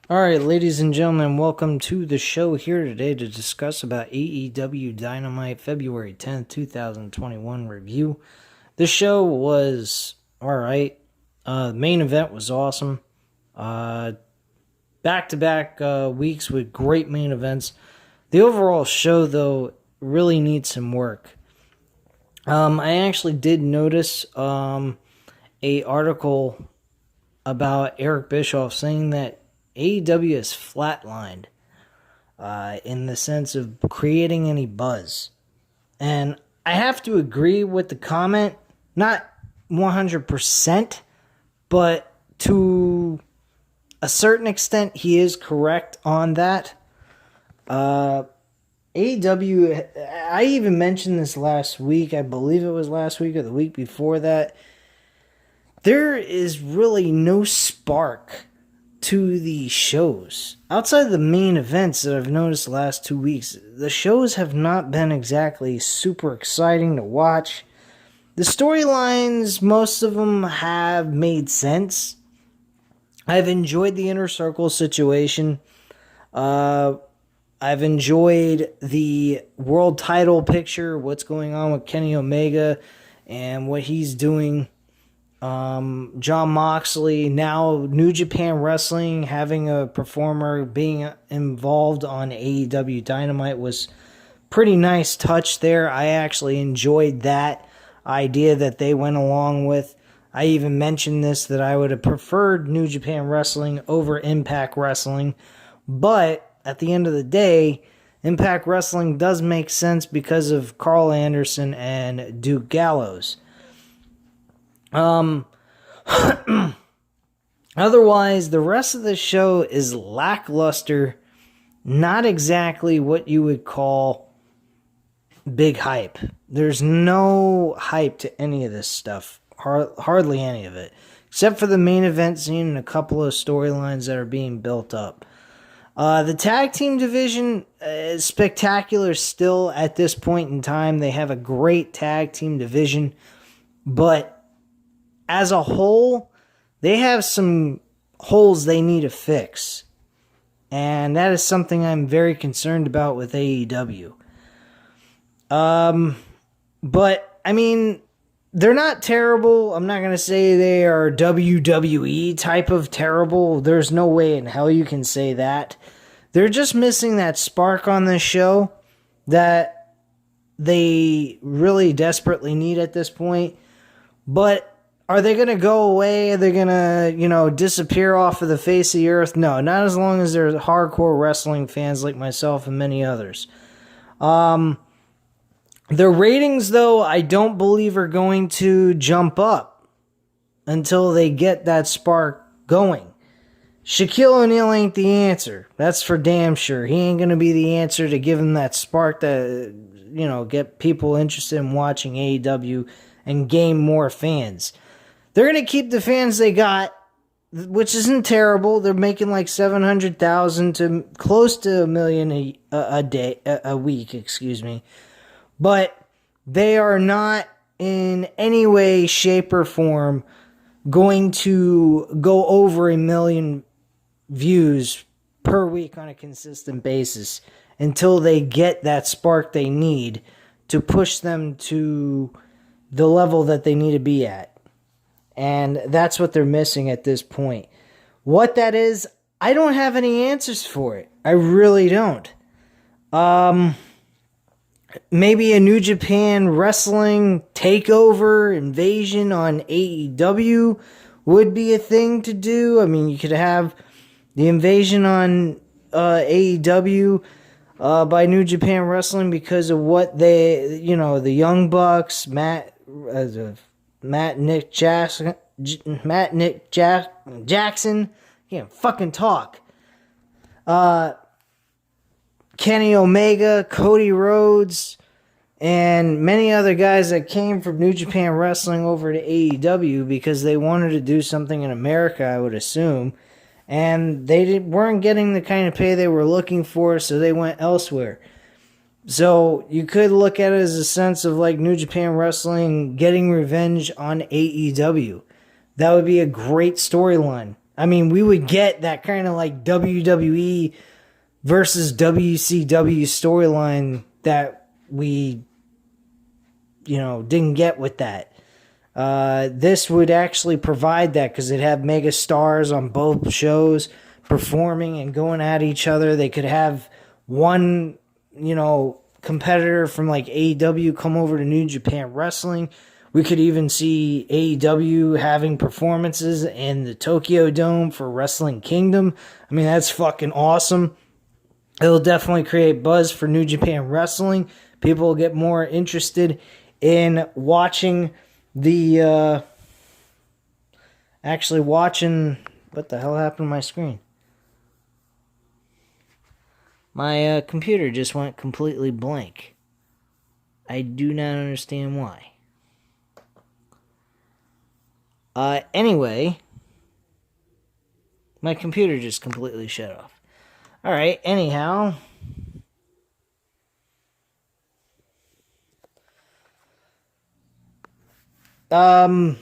All right, ladies and gentlemen, welcome to the show here today to discuss about AEW Dynamite February 10th, 2021 review. The show was all right. The main event was awesome. Back-to-back weeks with great main events. The overall show, though, really needs some work. I actually did notice a article about Eric Bischoff saying that AEW is flatlined in the sense of creating any buzz. And I have to agree with the comment, not 100%, but to a certain extent, he is correct on that. AEW, I even mentioned this last week, I believe it was last week or the week before that. There is really no spark to the shows. Outside of the main events that I've noticed the last 2 weeks, the shows have not been exactly super exciting to watch. The storylines, most of them have made sense. I've enjoyed the Inner Circle situation. I've enjoyed the world title picture, what's going on with Kenny Omega and what he's doing. John Moxley, now New Japan Wrestling, having a performer being involved on AEW Dynamite was pretty nice touch there. I actually enjoyed that idea that they went along with. I even mentioned this, that I would have preferred New Japan Wrestling over Impact Wrestling, but at the end of the day, Impact Wrestling does make sense because of Carl Anderson and Duke Gallows. Otherwise, the rest of the show is lackluster. Not exactly what you would call big hype. There's no hype to any of this stuff. Hardly any of it. Except for the main event scene and a couple of storylines that are being built up. The tag team division is spectacular still at this point in time. They have a great tag team division. But as a whole, they have some holes they need to fix. And that is something I'm very concerned about with AEW. But, I mean, they're not terrible. I'm not going to say they are WWE type of terrible. There's no way in hell you can say that. They're just missing that spark on this show that they really desperately need at this point. But are they going to go away? Are they going to, disappear off of the face of the earth? No, not as long as there's hardcore wrestling fans like myself and many others. Their ratings, though, I don't believe are going to jump up until they get that spark going. Shaquille O'Neal ain't the answer. That's for damn sure. He ain't going to be the answer to give them that spark that, get people interested in watching AEW and gain more fans. They're going to keep the fans they got, which isn't terrible. They're making like 700,000 to close to 1 million a week, excuse me. But they are not in any way, shape, or form going to go over 1 million views per week on a consistent basis until they get that spark they need to push them to the level that they need to be at. And that's what they're missing at this point. What that is, I don't have any answers for it. I really don't. Maybe a New Japan Wrestling takeover invasion on AEW would be a thing to do. I mean, you could have the invasion on AEW by New Japan Wrestling because of what they, the Young Bucks, Matt Nick Jackson, can't fucking talk. Kenny Omega, Cody Rhodes, and many other guys that came from New Japan Wrestling over to AEW because they wanted to do something in America, I would assume. And they weren't getting the kind of pay they were looking for, so they went elsewhere. So you could look at it as a sense of like New Japan Wrestling getting revenge on AEW. That would be a great storyline. I mean, we would get that kind of like WWE versus WCW storyline that we, didn't get with that. This would actually provide that because it'd have mega stars on both shows performing and going at each other. They could have one, competitor from like AEW come over to New Japan Wrestling. We could even see AEW having performances in the Tokyo Dome for Wrestling Kingdom. I mean, that's fucking awesome. It'll definitely create buzz for New Japan Wrestling. People will get more interested in watching watching, what the hell happened to my screen? My computer just went completely blank. I do not understand why. Anyway, my computer just completely shut off. Alright, anyhow. So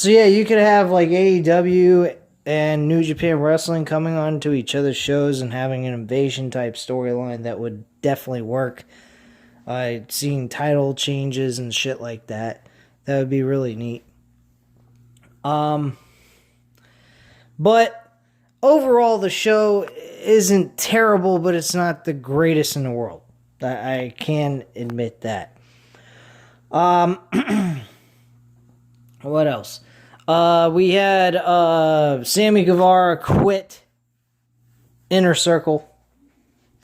yeah, you could have like AEW and New Japan Wrestling coming on to each other's shows and having an invasion type storyline that would definitely work. Seeing title changes and shit like that. That would be really neat. But overall the show isn't terrible, but it's not the greatest in the world. I can admit that. What else? We had Sammy Guevara quit Inner Circle.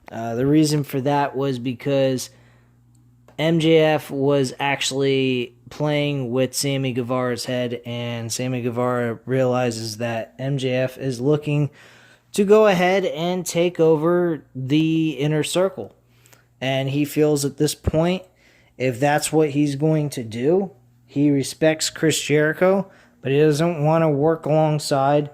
The reason for that was because MJF was actually playing with Sammy Guevara's head, and Sammy Guevara realizes that MJF is looking to go ahead and take over the Inner Circle. And he feels at this point, if that's what he's going to do, he respects Chris Jericho, but he doesn't want to work alongside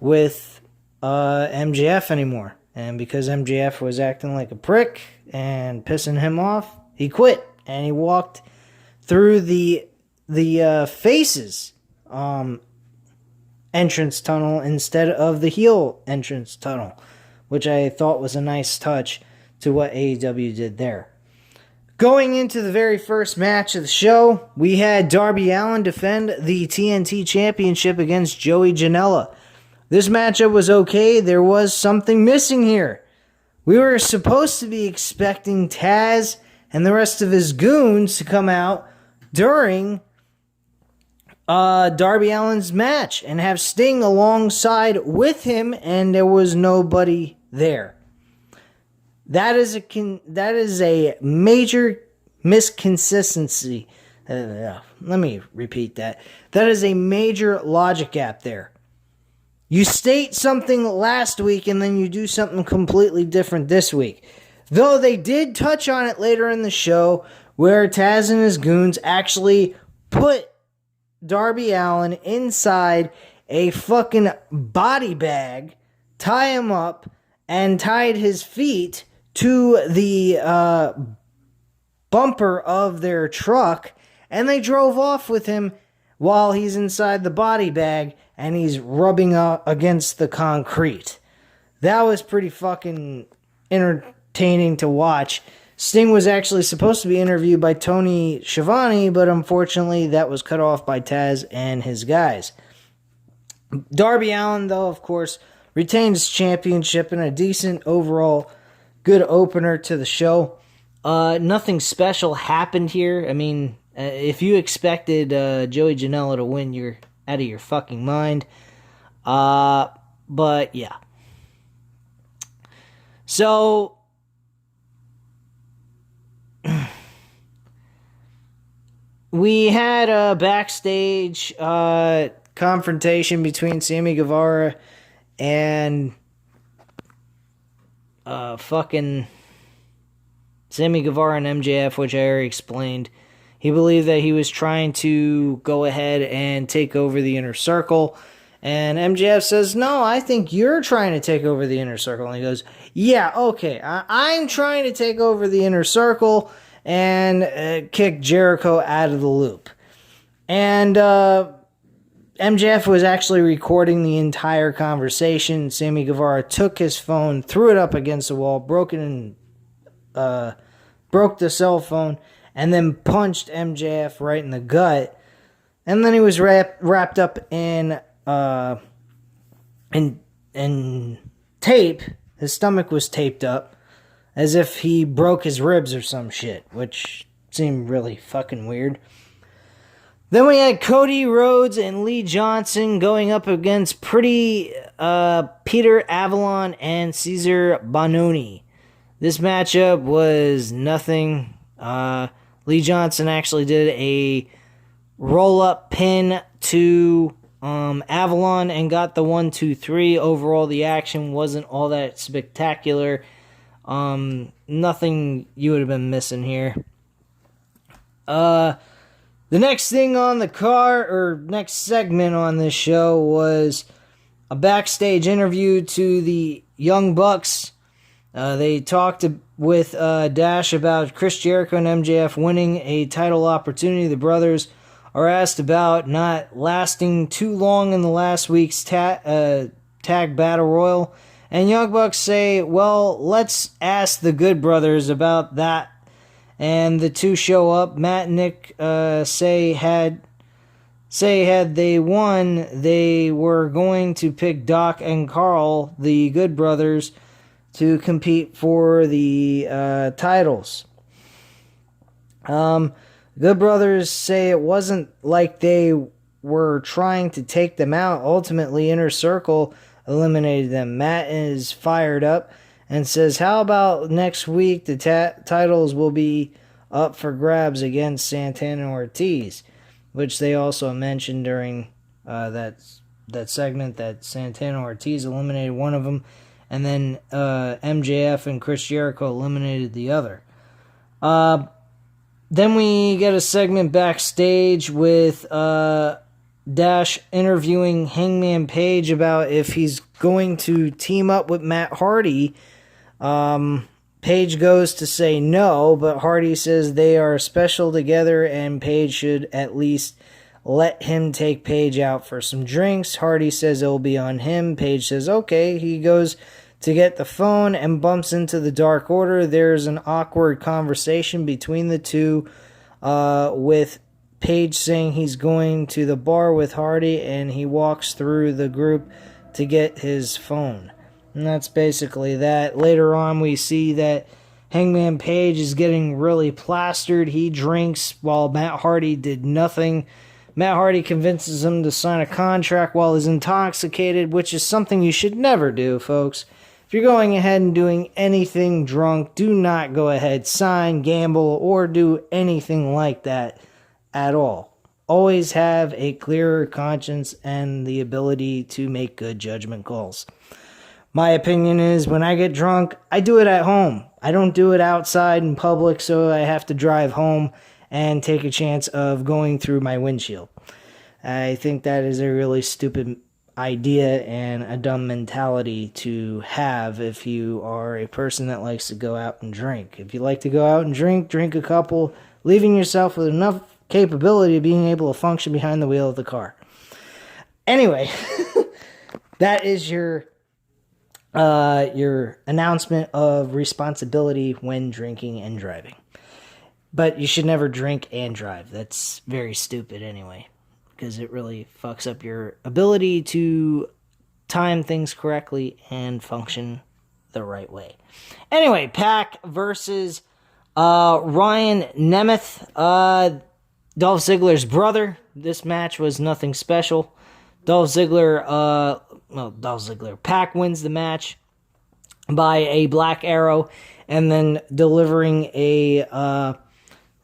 with MJF anymore. And because MJF was acting like a prick and pissing him off, he quit. And he walked through the Faces entrance tunnel instead of the heel entrance tunnel, which I thought was a nice touch to what AEW did there. Going into the very first match of the show, we had Darby Allin defend the TNT Championship against Joey Janela. This matchup was okay. There was something missing here. We were supposed to be expecting Taz and the rest of his goons to come out during Darby Allin's match and have Sting alongside with him, and there was nobody there. That is a major misconsistency. Let me repeat that. That is a major logic gap there. You state something last week and then you do something completely different this week. Though they did touch on it later in the show where Taz and his goons actually put Darby Allin inside a fucking body bag, tie him up, and tied his feet to the bumper of their truck, and they drove off with him while he's inside the body bag and he's rubbing up against the concrete. That was pretty fucking entertaining to watch. Sting was actually supposed to be interviewed by Tony Schiavone, but unfortunately that was cut off by Taz and his guys. Darby Allin, though, of course, retained his championship in a decent overall good opener to the show. Nothing special happened here. I mean, if you expected Joey Janela to win, you're out of your fucking mind. But yeah. So we had a backstage confrontation between Sammy Guevara and fucking Sammy Guevara and MJF, which I already explained. He believed that he was trying to go ahead and take over the Inner Circle. And MJF says, no, I think you're trying to take over the Inner Circle. And he goes, yeah, okay, I'm trying to take over the Inner Circle and kick Jericho out of the loop. And MJF was actually recording the entire conversation. Sammy Guevara took his phone, threw it up against the wall, broke the cell phone, and then punched MJF right in the gut. And then he was wrapped up in tape. His stomach was taped up as if he broke his ribs or some shit, which seemed really fucking weird. Then we had Cody Rhodes and Lee Johnson going up against Peter Avalon and Cesar Bononi. This matchup was nothing. Lee Johnson actually did a roll-up pin to Avalon and got the 1-2-3. Overall, the action wasn't all that spectacular. Nothing you would have been missing here. The next thing on the next segment on this show was a backstage interview to the Young Bucks. They talked with Dash about Chris Jericho and MJF winning a title opportunity. The brothers are asked about not lasting too long in the last week's tag battle royal. And Young Bucks say, well, let's ask the Good Brothers about that. And the two show up. Matt and Nick say had they won, they were going to pick Doc and Carl, the Good Brothers, to compete for the titles. Good Brothers say it wasn't like they were trying to take them out. Ultimately, Inner Circle eliminated them. Matt is fired up and says, how about next week the titles will be up for grabs against Santana and Ortiz, which they also mentioned during that segment that Santana and Ortiz eliminated one of them, and then MJF and Chris Jericho eliminated the other. Then we get a segment backstage with Dash interviewing Hangman Page about if he's going to team up with Matt Hardy. Page goes to say no, but Hardy says they are special together and Page should at least let him take Page out for some drinks. Hardy says it'll be on him. Page says okay. He goes to get the phone and bumps into the Dark Order. There's an awkward conversation between the two, with Page saying he's going to the bar with Hardy, and he walks through the group to get his phone. And that's basically that. Later on, we see that Hangman Page is getting really plastered. He drinks while Matt Hardy did nothing. Matt Hardy convinces him to sign a contract while he's intoxicated, which is something you should never do, folks. If you're going ahead and doing anything drunk, do not go ahead, sign, gamble, or do anything like that at all. Always have a clearer conscience and the ability to make good judgment calls. My opinion is when I get drunk, I do it at home. I don't do it outside in public, so I have to drive home and take a chance of going through my windshield. I think that is a really stupid idea and a dumb mentality to have if you are a person that likes to go out and drink. If you like to go out and drink a couple, leaving yourself with enough capability of being able to function behind the wheel of the car. Anyway, that is your announcement of responsibility when drinking and driving. But you should never drink and drive. That's very stupid anyway, because it really fucks up your ability to time things correctly and function the right way. Anyway, Pac versus Ryan Nemeth, Dolph Ziggler's brother. This match was nothing special. Pac wins the match by a Black Arrow and then delivering a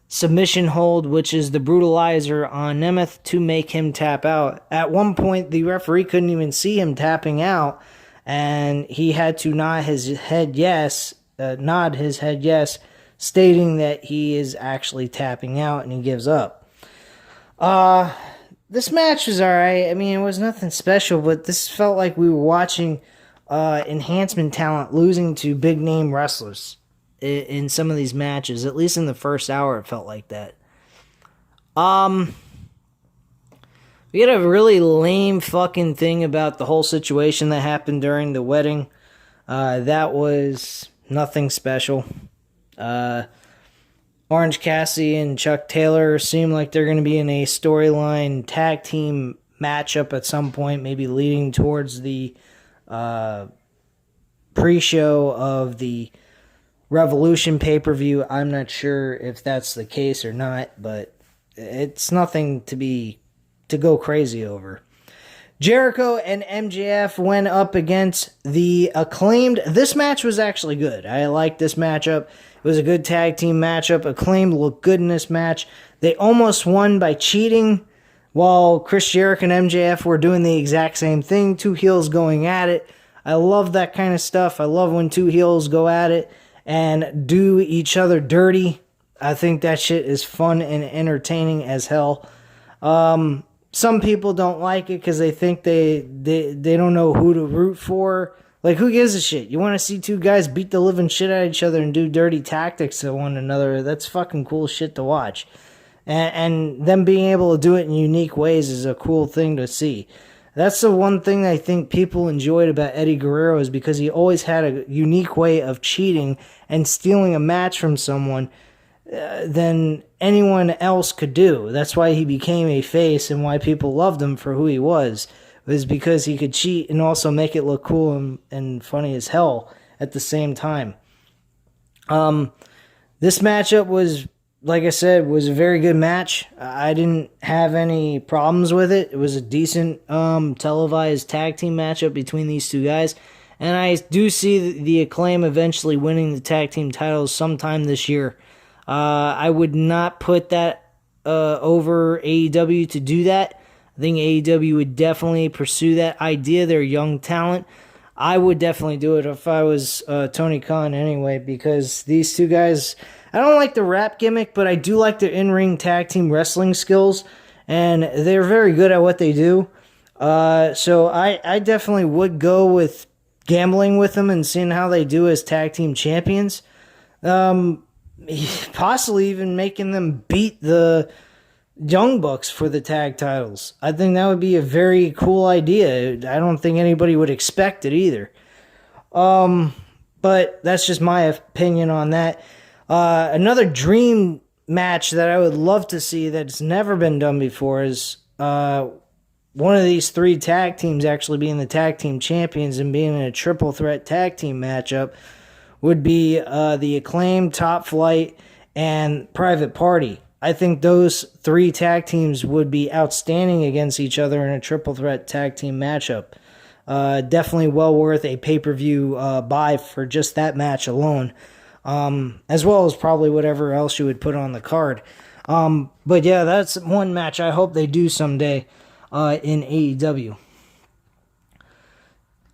submission hold, which is the brutalizer on Nemeth to make him tap out. At one point, the referee couldn't even see him tapping out, and he had to nod his head yes, stating that he is actually tapping out, and he gives up. This match was alright. I mean, it was nothing special, but this felt like we were watching enhancement talent losing to big-name wrestlers in some of these matches. At least in the first hour, it felt like that. We had a really lame fucking thing about the whole situation that happened during the wedding. That was nothing special. Orange Cassidy and Chuck Taylor seem like they're going to be in a storyline tag team matchup at some point, maybe leading towards the pre-show of the Revolution pay-per-view. I'm not sure if that's the case or not, but it's nothing to go crazy over. Jericho and MJF went up against the Acclaimed. This match was actually good. I liked this matchup. It was a good tag team matchup. Acclaimed looked good in this match. They almost won by cheating, while Chris Jericho and MJF were doing the exact same thing. Two heels going at it. I love that kind of stuff. I love when two heels go at it and do each other dirty. I think that shit is fun and entertaining as hell. Some people don't like it because they think they don't know who to root for. Like, who gives a shit? You want to see two guys beat the living shit out of each other and do dirty tactics to one another? That's fucking cool shit to watch. And them being able to do it in unique ways is a cool thing to see. That's the one thing I think people enjoyed about Eddie Guerrero, is because he always had a unique way of cheating and stealing a match from someone than anyone else could do. That's why he became a face and why people loved him for who he was because he could cheat and also make it look cool and funny as hell at the same time. This matchup was, like I said, was a very good match. I didn't have any problems with it. It was a decent televised tag team matchup between these two guys. And I do see the Acclaim eventually winning the tag team titles sometime this year. I would not put that over AEW to do that. I think AEW would definitely pursue that idea. They're young talent. I would definitely do it if I was Tony Khan anyway, because these two guys, I don't like the rap gimmick, but I do like their in-ring tag team wrestling skills, and they're very good at what they do. So I definitely would go with gambling with them and seeing how they do as tag team champions. Possibly even making them beat the Young Bucks for the tag titles. I think that would be a very cool idea. I don't think anybody would expect it either. But that's just my opinion on that. Another dream match that I would love to see that's never been done before is one of these three tag teams actually being the tag team champions and being in a triple threat tag team matchup would be the Acclaim, Top Flight, and Private Party. I think those three tag teams would be outstanding against each other in a triple threat tag team matchup. Definitely well worth a pay-per-view buy for just that match alone, as well as probably whatever else you would put on the card. But yeah, that's one match I hope they do someday in AEW.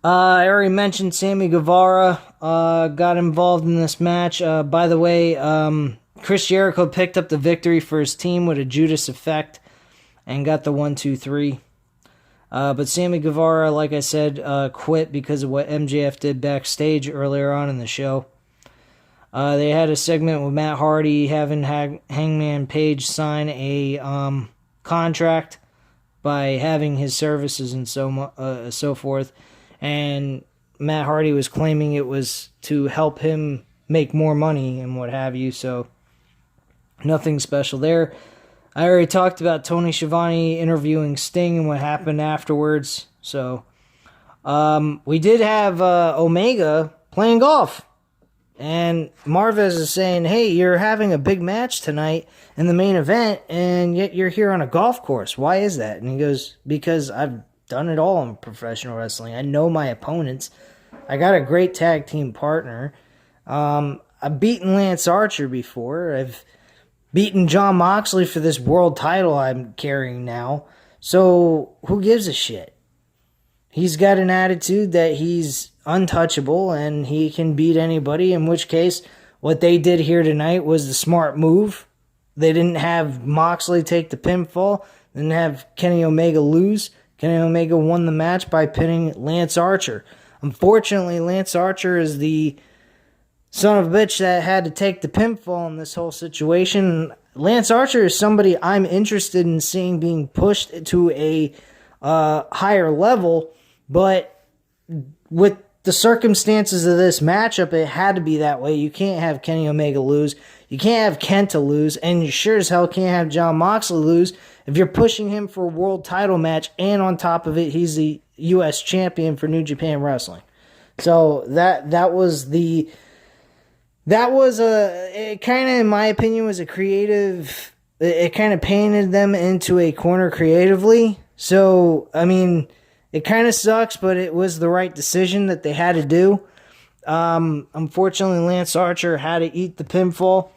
I already mentioned Sammy Guevara got involved in this match. By the way, Chris Jericho picked up the victory for his team with a Judas effect and got the 1-2-3. But Sammy Guevara, like I said, quit because of what MJF did backstage earlier on in the show. They had a segment with Matt Hardy having Hangman Page sign a contract by having his services and so forth. And Matt Hardy was claiming it was to help him make more money and what have you, so nothing special there. I already talked about Tony Schiavone interviewing Sting and what happened afterwards, so we did have Omega playing golf. And Marvez is saying, hey, you're having a big match tonight in the main event, and yet you're here on a golf course. Why is that? And he goes, because I've done it all in professional wrestling. I know my opponents. I got a great tag team partner. I've beaten Lance Archer before. I've beaten Jon Moxley for this world title I'm carrying now. So who gives a shit? He's got an attitude that he's untouchable and he can beat anybody, in which case what they did here tonight was the smart move. They didn't have Moxley take the pinfall, didn't have Kenny Omega lose. Kenny Omega won the match by pinning Lance Archer. Unfortunately, Lance Archer is the son of a bitch that had to take the pinfall in this whole situation. Lance Archer is somebody I'm interested in seeing being pushed to a higher level, but with the circumstances of this matchup, it had to be that way. You can't have Kenny Omega lose. You can't have Kenta lose, and you sure as hell can't have Jon Moxley lose if you're pushing him for a world title match, and on top of it, he's the U.S. champion for New Japan Wrestling. So that was it kind of, in my opinion, was a creative, it kind of painted them into a corner creatively. So, I mean, it kind of sucks, but it was the right decision that they had to do. Unfortunately, Lance Archer had to eat the pinfall,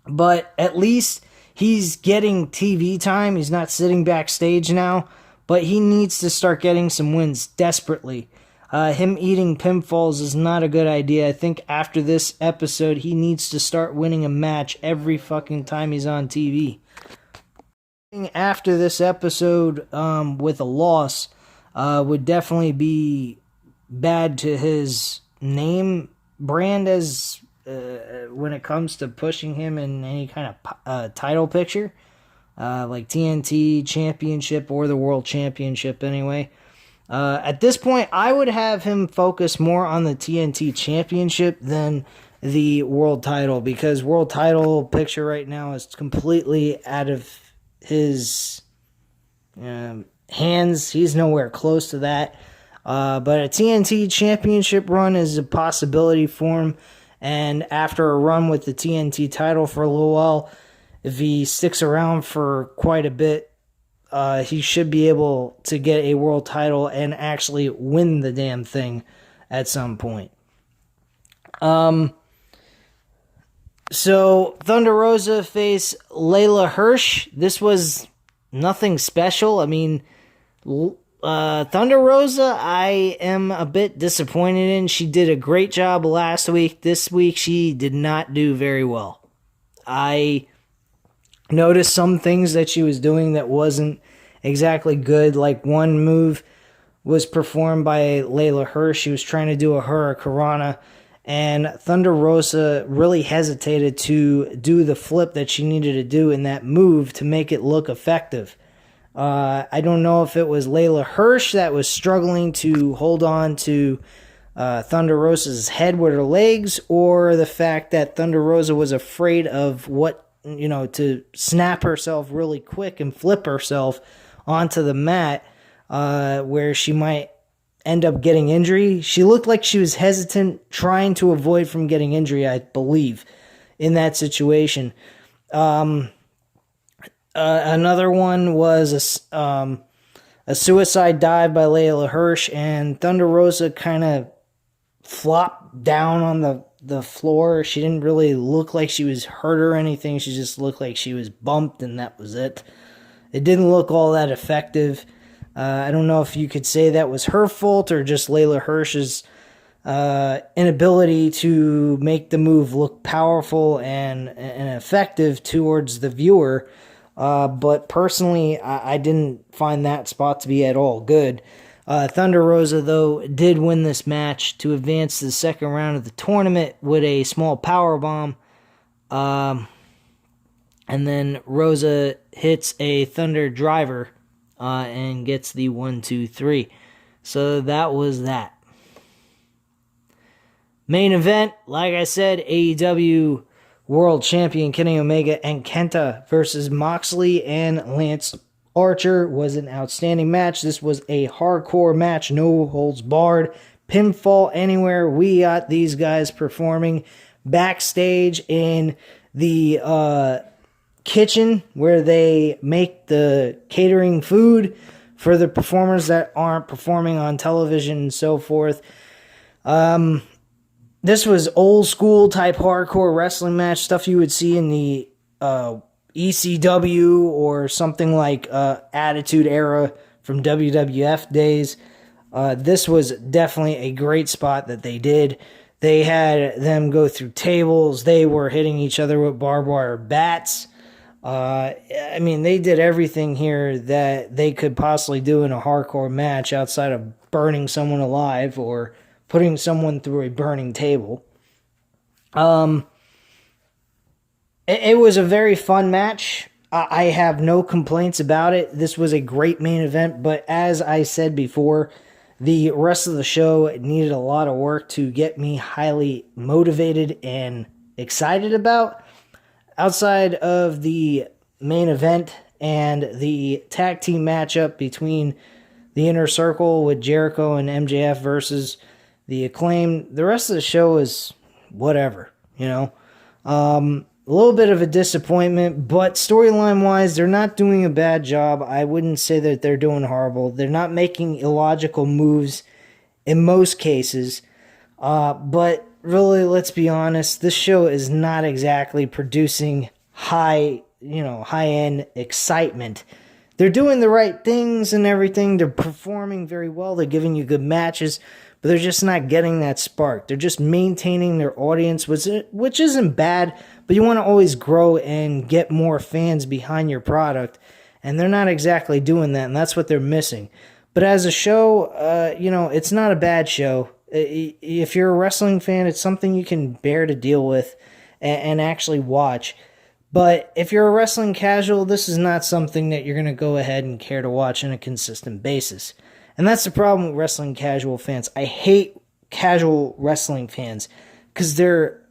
but at least he's getting TV time. He's not sitting backstage now, but he needs to start getting some wins desperately. Him eating pinfalls is not a good idea. I think after this episode, he needs to start winning a match every fucking time he's on TV. After this episode with a loss would definitely be bad to his name brand as when it comes to pushing him in any kind of title picture, like TNT Championship or the World Championship anyway. At this point, I would have him focus more on the TNT Championship than the World title, because World title picture right now is completely out of his hands. He's nowhere close to that. But a TNT Championship run is a possibility for him. And after a run with the TNT title for a little while, if he sticks around for quite a bit, he should be able to get a world title and actually win the damn thing at some point. So Thunder Rosa faced Layla Hirsch. This was nothing special. I mean, Thunder Rosa, I am a bit disappointed in. She did a great job last week. This week, she did not do very well. I noticed some things that she was doing that wasn't exactly good. Like one move was performed by Layla Hirsch. She was trying to do a Hurricanrana, and Thunder Rosa really hesitated to do the flip that she needed to do in that move to make it look effective. I don't know if it was Layla Hirsch that was struggling to hold on to Thunder Rosa's head with her legs, or the fact that Thunder Rosa was afraid of to snap herself really quick and flip herself onto the mat, where she might end up getting injury. She looked like she was hesitant, trying to avoid from getting injury, I believe, in that situation. Another one was a suicide dive by Layla Hirsch, and Thunder Rosa kind of flopped down on the floor. She didn't really look like she was hurt or anything. She just looked like she was bumped, and that was it. It didn't look all that effective. I don't know if you could say that was her fault or just Layla Hirsch's inability to make the move look powerful and effective towards the viewer. But personally, I didn't find that spot to be at all good. Thunder Rosa, though, did win this match to advance to the second round of the tournament with a small powerbomb. And then Rosa hits a Thunder Driver and gets the 1-2-3. So that was that. Main event, like I said, AEW World Champion Kenny Omega and Kenta versus Moxley and Lance Archer was an outstanding match. This was a hardcore match, no holds barred, pinfall anywhere. We got these guys performing backstage in the kitchen where they make the catering food for the performers that aren't performing on television and so forth. This was old school type hardcore wrestling match, stuff you would see in the ECW or something like Attitude Era from WWF days. This was definitely a great spot that they did. They had them go through tables. They were hitting each other with barbed wire bats. I mean, they did everything here that they could possibly do in a hardcore match outside of burning someone alive or putting someone through a burning table. It was a very fun match. I have no complaints about it. This was a great main event, but as I said before, the rest of the show needed a lot of work to get me highly motivated and excited about. Outside of the main event and the tag team matchup between the Inner Circle with Jericho and MJF versus the Acclaim, the rest of the show is whatever, you know. A little bit of a disappointment, but storyline wise, they're not doing a bad job. I wouldn't say that they're doing horrible. They're not making illogical moves in most cases. But really, let's be honest, this show is not exactly producing high-end excitement. They're doing the right things and everything. They're performing very well. They're giving you good matches, but they're just not getting that spark. They're just maintaining their audience, which isn't bad, but you want to always grow and get more fans behind your product, and they're not exactly doing that, and that's what they're missing. But as a show, it's not a bad show. If you're a wrestling fan, it's something you can bear to deal with and actually watch. But if you're a wrestling casual, this is not something that you're going to go ahead and care to watch on a consistent basis. And that's the problem with wrestling casual fans. I hate casual wrestling fans because they're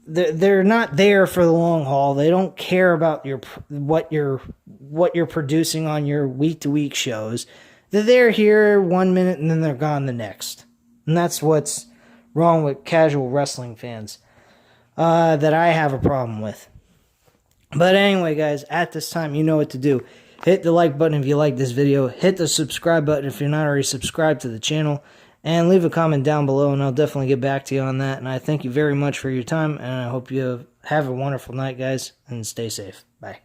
not there for the long haul. They don't care about what you're producing on your week-to-week shows. They're there here 1 minute and then they're gone the next. And that's what's wrong with casual wrestling fans that I have a problem with. But anyway, guys, at this time, you know what to do. Hit the like button if you like this video. Hit the subscribe button if you're not already subscribed to the channel. And leave a comment down below, and I'll definitely get back to you on that. And I thank you very much for your time, and I hope you have a wonderful night, guys, and stay safe. Bye.